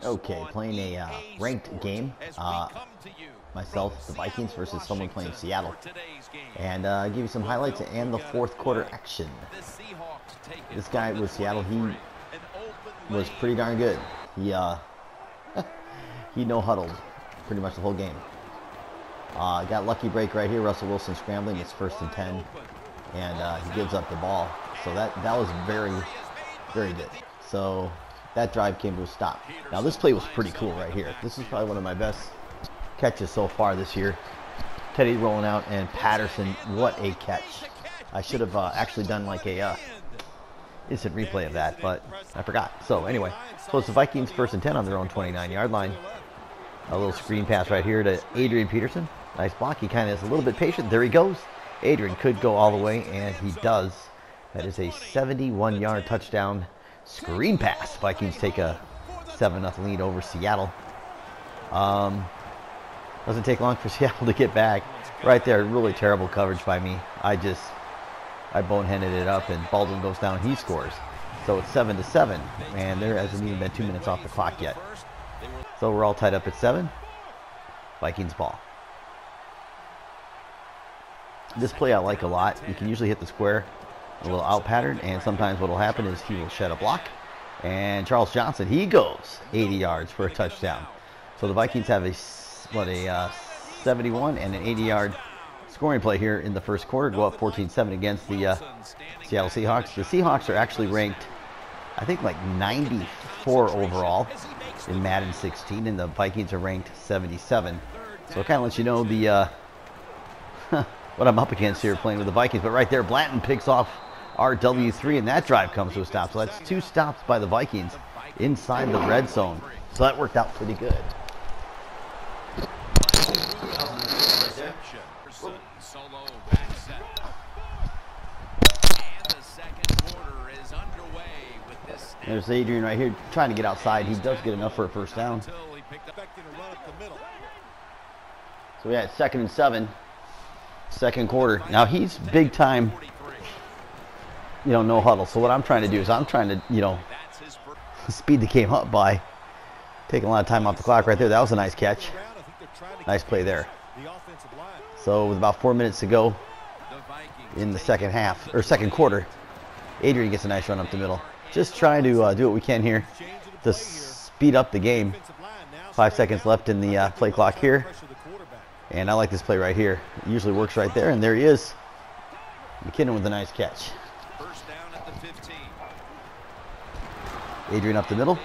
Okay, playing a ranked game. Myself, the Vikings versus someone playing Seattle. And give you some highlights and the fourth quarter action. This guy with Seattle, he was pretty darn good. He he no-huddled pretty much the whole game. Got lucky break right here. Russell Wilson scrambling. It's 1st and 10, and he gives up the ball. So that was very, very good. So that drive came to a stop. Now this play was pretty cool right here. This is probably one of my best catches so far this year. Teddy rolling out and Patterson, what a catch. I should have actually done like a instant replay of that, but I forgot. So anyway, so it's the Vikings 1st and 10 on their own 29-yard line. A little screen pass right here to Adrian Peterson. Nice block. He kind of is a little bit patient. There he goes. Adrian could go all the way, and he does. That is a 71-yard touchdown screen pass. Vikings take a 7-0 lead over Seattle. Doesn't take long for Seattle to get back. Right there, really terrible coverage by me. I boneheaded it up, and Baldwin goes down. He scores. So it's 7-7, and there hasn't even been 2 minutes off the clock yet. So we're all tied up at 7. Vikings ball. This play I like a lot. You can usually hit the square, a little out pattern, and sometimes what will happen is he will shed a block. And Charles Johnson, he goes 80 yards for a touchdown. So the Vikings have a 71 and an 80-yard scoring play here in the first quarter. Go up 14-7 against the Seattle Seahawks. The Seahawks are actually ranked, I think, like 94 overall in Madden 16, and the Vikings are ranked 77. So it kind of lets you know the what I'm up against here playing with the Vikings. But right there, Blanton picks off RW3, and that drive comes to a stop. So that's 2 stops by the Vikings inside the red zone. So that worked out pretty good. There's Adrian right here trying to get outside. He does get enough for a first down. So we had 2nd and 7, second quarter. Now he's big time, no huddle. So what I'm trying to do is I'm trying to, speed the game up by taking a lot of time off the clock right there. That was a nice catch. Nice play there. So with about 4 minutes to go in the second quarter, Adrian gets a nice run up the middle. Just trying to do what we can here to speed up the game. 5 seconds left in the play clock here. And I like this play right here. It usually works right there, and there he is. McKinnon with a nice catch. First down at the 15. Adrian up the middle.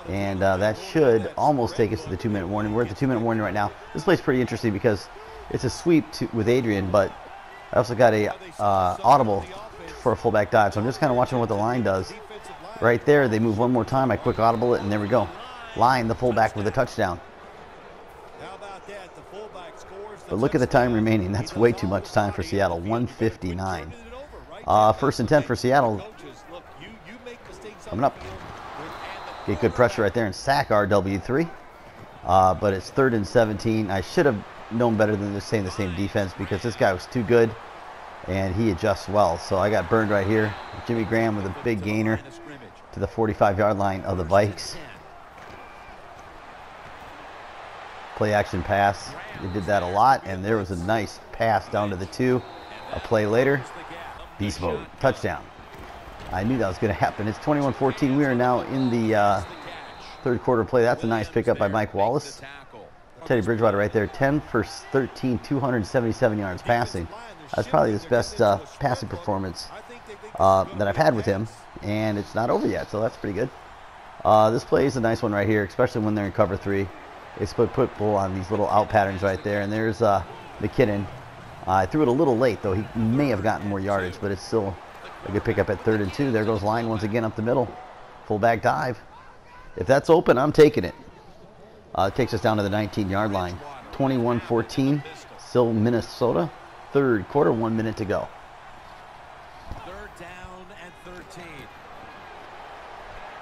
And that should almost take us to the 2-minute warning. We're at the 2-minute warning right now. This play's pretty interesting because it's a sweep with Adrian, but I also got a audible for a fullback dive. So I'm just kind of watching what the line does. Right there, they move one more time. I quick audible it, and there we go. Line, the fullback with a touchdown. But look at the time remaining. That's way too much time for Seattle. 1:59. 1st and 10 for Seattle. Coming up. Get good pressure right there and sack RW3. But it's 3rd and 17. I should have known better than just saying the same defense because this guy was too good and he adjusts well. So I got burned right here. Jimmy Graham with a big gainer to the 45-yard line of the Vikes. Play action pass. They did that a lot, and there was a nice pass down to the 2. A play later, beast mode, touchdown. I knew that was going to happen. It's 21-14. We are now in the third quarter play. That's a nice pickup by Mike Wallace. Teddy Bridgewater right there, 10 for 13, 277 yards passing. That's probably his best passing performance that I've had with him, and it's not over yet, so that's pretty good. This play is a nice one right here, especially when they're in cover 3. It's put football on these little out patterns right there, and there's McKinnon. I threw it a little late, though. He may have gotten more yardage, but it's still a good pickup at 3rd and 2. There goes line once again up the middle. Fullback dive. If that's open, I'm taking it. It takes us down to the 19-yard line. 21-14, still Minnesota. Third quarter, 1 minute to go. 3rd down and 13.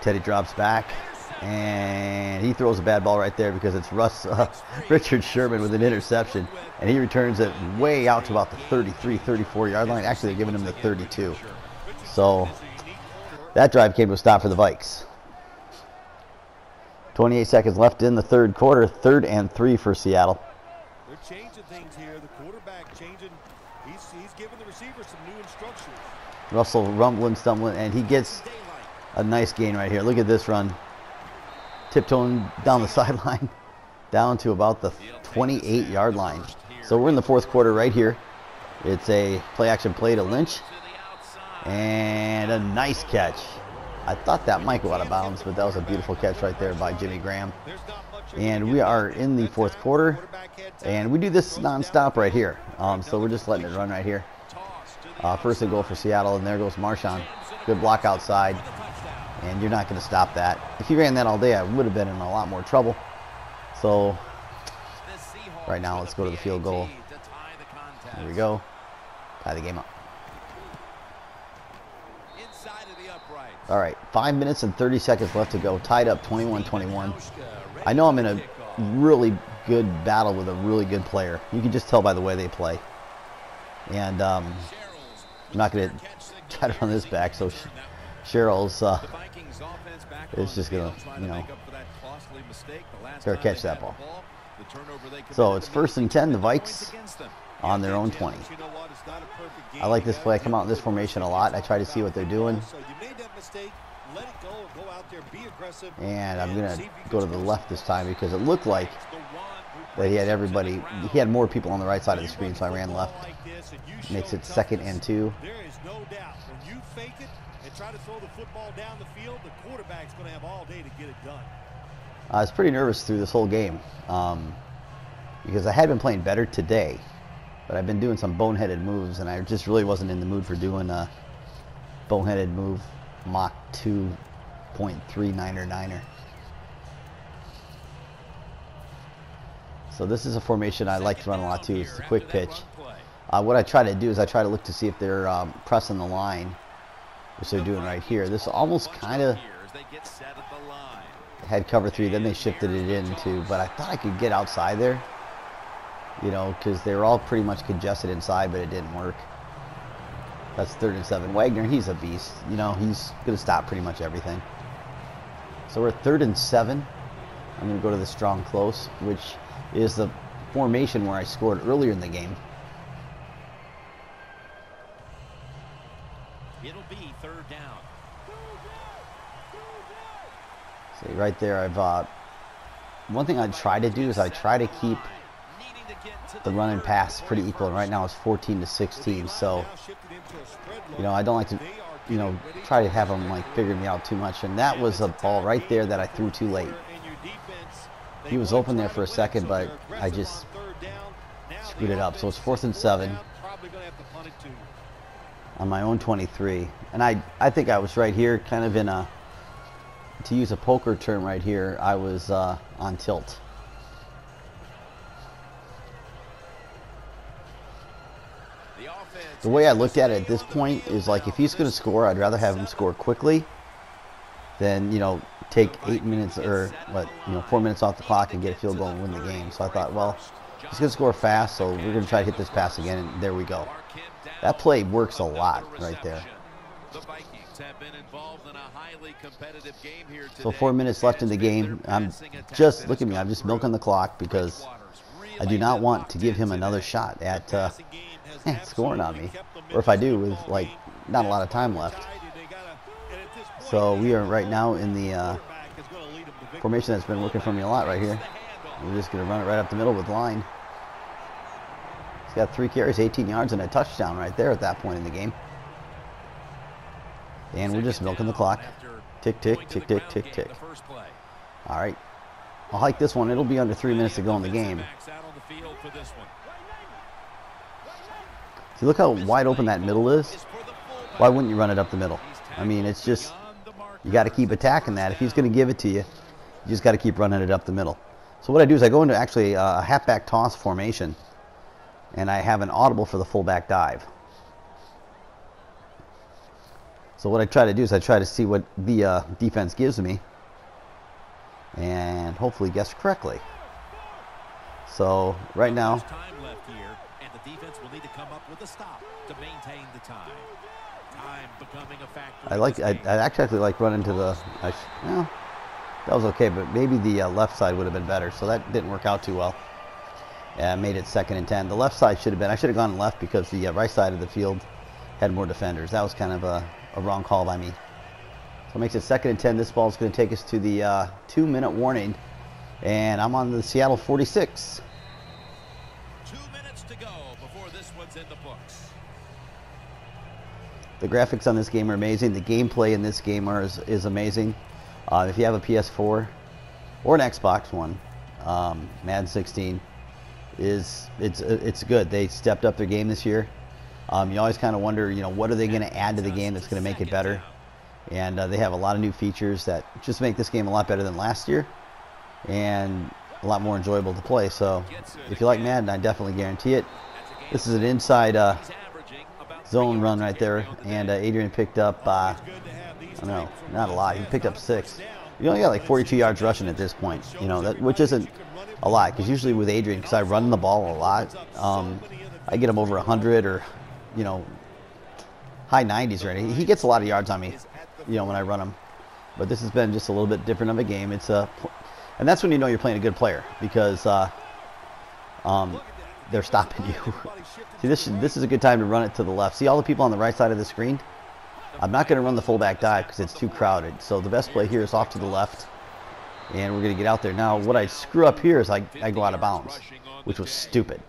Teddy drops back. And he throws a bad ball right there because it's Richard Sherman with an interception. And he returns it way out to about the 33, 34-yard line. Actually, they're giving him the 32. So that drive came to a stop for the Vikes. 28 seconds left in the third quarter. 3rd and 3 for Seattle. They're changing things here. The quarterback changing. He's giving the receiver some new instructions. Russell rumbling, stumbling, and he gets a nice gain right here. Look at this run. Tiptoeing down the sideline, down to about the 28-yard line. So we're in the 4th quarter right here. It's a play-action play to Lynch. And a nice catch. I thought that might go out of bounds, but that was a beautiful catch right there by Jimmy Graham. And we are in the 4th quarter. And we do this non-stop right here. So we're just letting it run right here. First and goal for Seattle, and there goes Marshawn. Good block outside. And you're not going to stop that. If he ran that all day, I would have been in a lot more trouble. So right now, let's go to the field goal. Here we go. Tie the game up. All right, 5 minutes and 30 seconds left to go. Tied up 21-21. I know I'm in a really good battle with a really good player. You can just tell by the way they play. And I'm not going to try to run this back, so Sherrill's is just going to, you know, fair catch that ball. So it's 1st and 10, the Vikes on their own 20. I like this play. I come out in this formation a lot. I try to see what they're doing. And I'm going to go to the left this time because it looked like that he had everybody. He had more people on the right side of the screen, so I ran left. Makes it 2nd and 2. There is no doubt when you fake it and try to throw the football down the field, the quarterback's going to have all day to get it done. I was pretty nervous through this whole game because I had been playing better today, but I've been doing some boneheaded moves, and I just really wasn't in the mood for doing a boneheaded move, Mach 2.39er 9er. So this is a formation I like to run a lot too. It's a quick pitch. What I try to do is I try to look to see if they're pressing the line, which they're doing right here. This almost kind of had cover 3, then they shifted it into, but I thought I could get outside there, you know, because they were all pretty much congested inside, but it didn't work. That's 3rd and 7. Wagner, he's a beast. You know, he's going to stop pretty much everything. So we're 3rd and 7. I'm going to go to the strong close, which is the formation where I scored earlier in the game. It'll be 3rd down. See, right there, I've one thing I try to do is I try to keep the run and pass pretty equal. And right now it's 14-16. So, you know, I don't like to, you know, try to have them like figure me out too much. And that was a ball right there that I threw too late. He was open there for a second, but I just screwed it up. So it's 4th and 7 on my own 23. And I think I was right here kind of in a, to use a poker term right here, I was on tilt. The way I looked at it at this point is like, if he's going to score, I'd rather have him score quickly than, you know, take 8 minutes or what, you know, 4 minutes off the clock and get a field goal and win the game. So I thought, well, he's going to score fast, so we're going to try to hit this pass again, and there we go. That play works a lot right there. So 4 minutes left in the game. I'm just, look at me, I'm just milking the clock because I do not want to give him another shot at scoring on me. Or if I do, with like not a lot of time left. So we are right now in the formation that's been working for me a lot right here. We're just going to run it right up the middle with line. He's got 3 carries, 18 yards, and a touchdown right there at that point in the game. And we're just milking the clock. Tick, tick, tick, tick, tick, tick. All right. I'll hike this one. It'll be under 3 minutes to go in the game. See, look how wide open that middle is. Why wouldn't you run it up the middle? I mean, it's just, you got to keep attacking that. If he's going to give it to you, you just got to keep running it up the middle. So what I do is I go into actually a halfback toss formation, and I have an audible for the fullback dive. So what I try to do is I try to see what the defense gives me and hopefully guess correctly. So right now, Time left here, and the defense will need to come up with a stop to maintain the time. Time becoming a factor. I actually like running to the, well, That was okay, but maybe the left side would have been better, so that didn't work out too well. Yeah, made it 2nd and 10. The left side should have been, I should have gone left because the right side of the field had more defenders. That was kind of a wrong call by me. So it makes it 2nd and 10. This ball is going to take us to the 2-minute warning, and I'm on the Seattle 46. 2 minutes to go before this one's in the books. The graphics on this game are amazing. The gameplay in this game is amazing. If you have a PS4 or an Xbox One, Madden 16 it's good. They stepped up their game this year. You always kind of wonder, what are they going to add to the game that's going to make it better? And they have a lot of new features that just make this game a lot better than last year and a lot more enjoyable to play. So if you like Madden, I definitely guarantee it. This is an inside zone run right there, and Adrian picked up, I don't know, not a lot. He picked up 6. You only got like 42 yards rushing at this point, which isn't a lot, because usually with Adrian, because I run the ball a lot, I get him over 100 or, high 90s already. He gets a lot of yards on me, when I run him. But this has been just a little bit different of a game. It's and that's when you know you're playing a good player, because they're stopping you. See, this is a good time to run it to the left. See all the people on the right side of the screen? I'm not going to run the fullback dive because it's too crowded. So the best play here is off to the left, and we're going to get out there. Now, what I screw up here is I go out of bounds, which was stupid,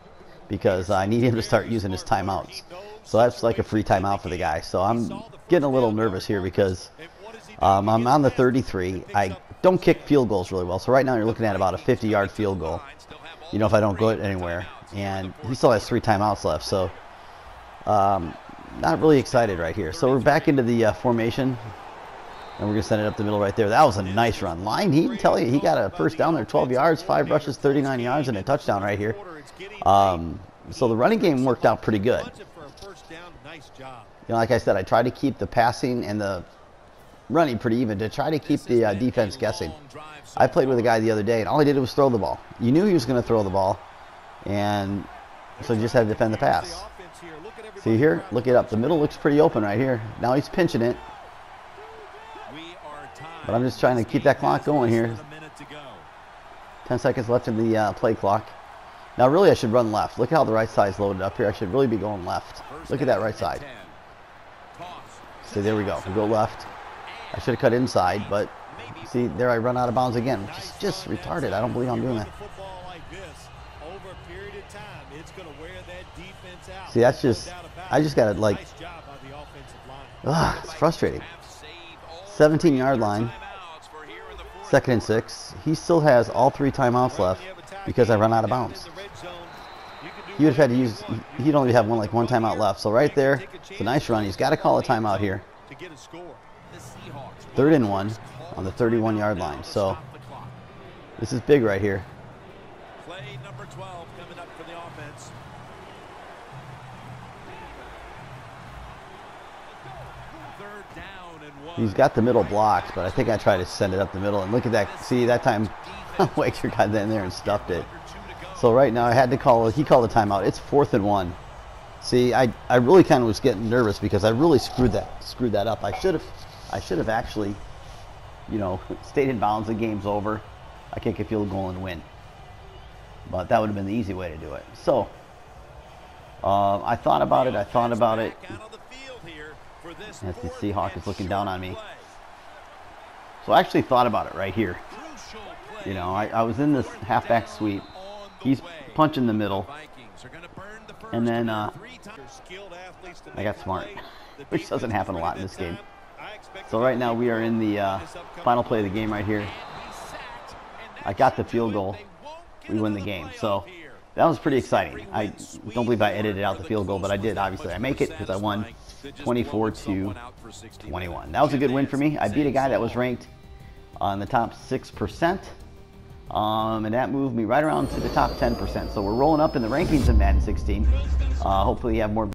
because I need him to start using his timeouts. So that's like a free timeout for the guy. So I'm getting a little nervous here because I'm on the 33. I don't kick field goals really well. So right now you're looking at about a 50-yard field goal, if I don't go it anywhere. And he still has 3 timeouts left. So not really excited right here. So we're back into the formation, and we're going to send it up the middle right there. That was a nice run. Line, he can tell you, he got a first down there, 12 yards, 5 rushes, 39 yards, and a touchdown right here. So the running game worked out pretty good. Like I said, I tried to keep the passing and the running pretty even to try to keep the defense guessing. I played with a guy the other day, and all he did was throw the ball. You knew he was going to throw the ball, and so you just had to defend the pass. See here? Look it up. The middle looks pretty open right here. Now he's pinching it. But I'm just trying to keep that clock going here. 10 seconds left in the play clock. Now really I should run left. Look how the right side's loaded up here. I should really be going left. Look at that right side. See, there we go. We go left. I should have cut inside, but see, there I run out of bounds again, which is just retarded. I don't believe I'm doing that. See, that's just, I just got to like, it's frustrating. 17-yard line, 2nd and 6. He still has all 3 timeouts left because I run out of bounds. He would have had to use, he'd only have one timeout left. So right there, it's a nice run. He's got to call a timeout here. 3rd and 1 on the 31-yard line. So this is big right here. Play number 12 coming up for the offense. He's got the middle blocks, but I think I tried to send it up the middle. And look at that. See, that time, Waker got in there and stuffed it. So right now I had to call, he called a timeout. It's 4th and 1. See, I really kind of was getting nervous because I really screwed that up. I should have actually, stayed in bounds. The game's over. I kick a field goal and win. But that would have been the easy way to do it. So I thought about it. As the Seahawk is looking down on me. So I actually thought about it right here. I was in this halfback sweep. He's punching the middle. And then I got smart, which doesn't happen a lot in this game. So right now we are in the final play of the game right here. I got the field goal. We win the game. So that was pretty exciting. I don't believe I edited out the field goal, but I did. Obviously, I make it because I won 24-21. That was a good win for me. I beat a guy that was ranked on the top 6%. And that moved me right around to the top 10%. So we're rolling up in the rankings in Madden 16. Hopefully you have more